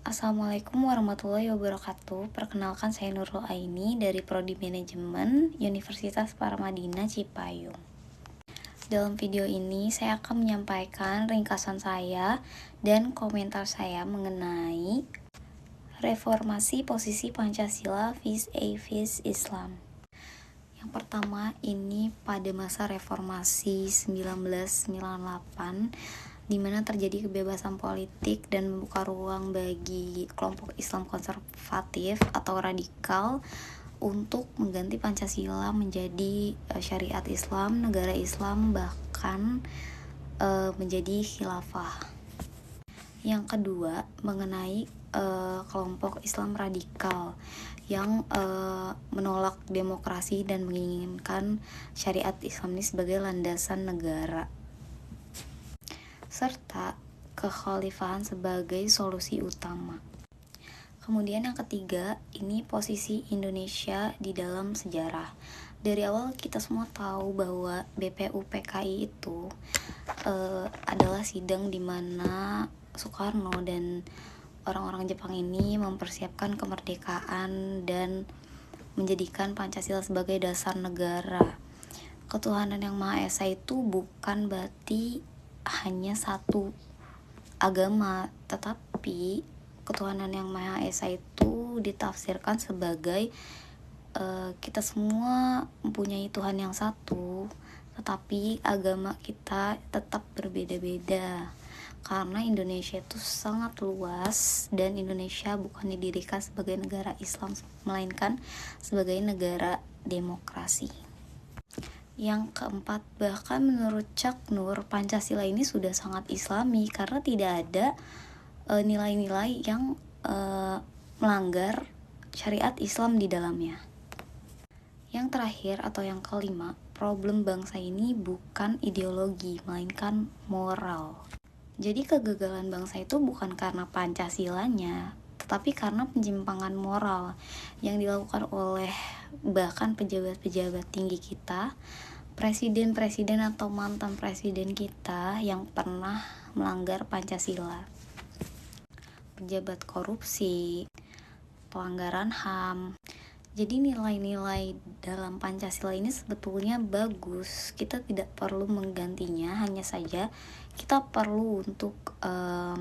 Assalamualaikum warahmatullahi wabarakatuh. Perkenalkan saya Nurul Aini dari Prodi Manajemen Universitas Paramadina Cipayung. Dalam video ini saya akan menyampaikan ringkasan saya dan komentar saya mengenai reformasi posisi Pancasila vis-a-vis Islam. Yang pertama, ini pada masa reformasi 1998 di mana terjadi kebebasan politik dan membuka ruang bagi kelompok Islam konservatif atau radikal untuk mengganti Pancasila menjadi syariat Islam, negara Islam, bahkan menjadi khilafah. Yang kedua, mengenai kelompok Islam radikal yang menolak demokrasi dan menginginkan syariat Islam ini sebagai landasan negara, serta kekhalifahan sebagai solusi utama. Kemudian yang ketiga, ini posisi Indonesia di dalam sejarah. Dari awal kita semua tahu bahwa BPUPKI itu adalah sidang di mana Soekarno dan orang-orang Jepang ini mempersiapkan kemerdekaan dan menjadikan Pancasila sebagai dasar negara. Ketuhanan yang Maha Esa itu bukan berarti hanya satu agama, tetapi ketuhanan yang Maha Esa itu ditafsirkan sebagai kita semua mempunyai Tuhan yang satu, tetapi agama kita tetap berbeda-beda. Karena Indonesia itu sangat luas dan Indonesia bukan didirikan sebagai negara Islam, melainkan sebagai negara demokrasi. Yang keempat, bahkan menurut Cak Nur, Pancasila ini sudah sangat islami karena tidak ada nilai-nilai yang melanggar syariat Islam di dalamnya. Yang terakhir atau yang kelima, problem bangsa ini bukan ideologi, melainkan moral. Jadi kegagalan bangsa itu bukan karena Pancasilanya, tetapi karena penyimpangan moral yang dilakukan oleh bahkan pejabat-pejabat tinggi kita, presiden-presiden atau mantan presiden kita yang pernah melanggar Pancasila. Pejabat korupsi, pelanggaran HAM. Jadi nilai-nilai dalam Pancasila ini sebetulnya bagus. Kita tidak perlu menggantinya, hanya saja kita perlu untuk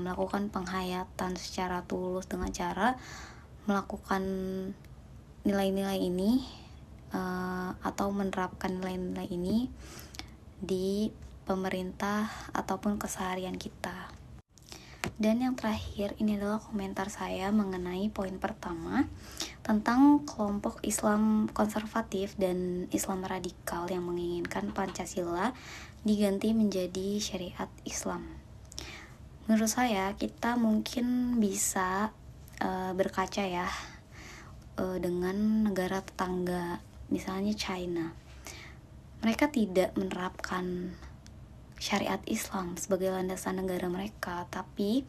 melakukan penghayatan secara tulus dengan cara melakukan nilai-nilai ini atau menerapkan nilai-nilai ini di pemerintah ataupun keseharian kita. Dan yang terakhir, ini adalah komentar saya mengenai poin pertama tentang kelompok Islam konservatif dan Islam radikal yang menginginkan Pancasila diganti menjadi syariat Islam. Menurut saya, kita mungkin bisa berkaca ya dengan negara tetangga, misalnya China. Mereka tidak menerapkan syariat Islam sebagai landasan negara mereka, tapi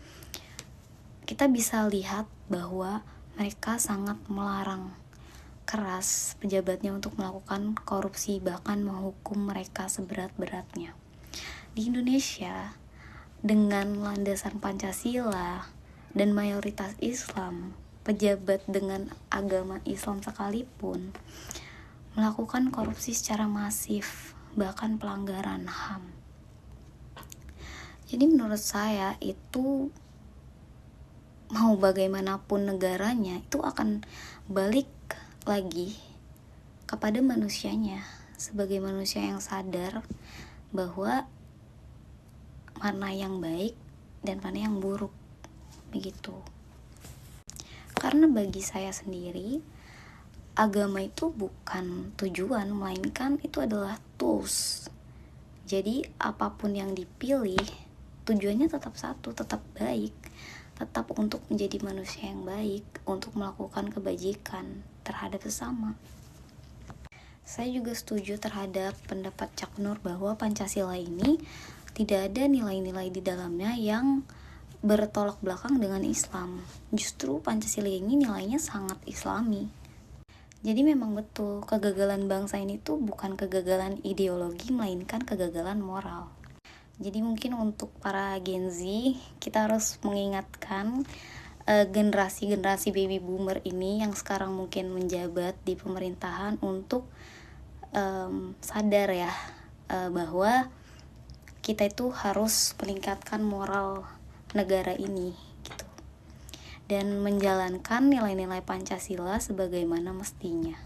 kita bisa lihat bahwa mereka sangat melarang keras pejabatnya untuk melakukan korupsi, bahkan menghukum mereka seberat-beratnya. Di Indonesia, dengan landasan Pancasila dan mayoritas Islam, pejabat dengan agama Islam sekalipun melakukan korupsi secara masif, bahkan pelanggaran HAM. Jadi menurut saya itu mau bagaimanapun negaranya itu akan balik lagi kepada manusianya sebagai manusia yang sadar bahwa mana yang baik dan mana yang buruk, begitu. Karena bagi saya sendiri, agama itu bukan tujuan, melainkan itu adalah tools. Jadi apapun yang dipilih, tujuannya tetap satu, tetap baik, tetap untuk menjadi manusia yang baik, untuk melakukan kebajikan terhadap sesama. Saya juga setuju terhadap pendapat Cak Nur bahwa Pancasila ini tidak ada nilai-nilai di dalamnya yang bertolak belakang dengan Islam. Justru Pancasila ini nilainya sangat islami. Jadi memang betul, kegagalan bangsa ini tuh bukan kegagalan ideologi, melainkan kegagalan moral. Jadi mungkin untuk para Gen Z, kita harus mengingatkan generasi-generasi baby boomer ini yang sekarang mungkin menjabat di pemerintahan untuk sadar ya, bahwa kita itu harus meningkatkan moral negara ini gitu, dan menjalankan nilai-nilai Pancasila sebagaimana mestinya.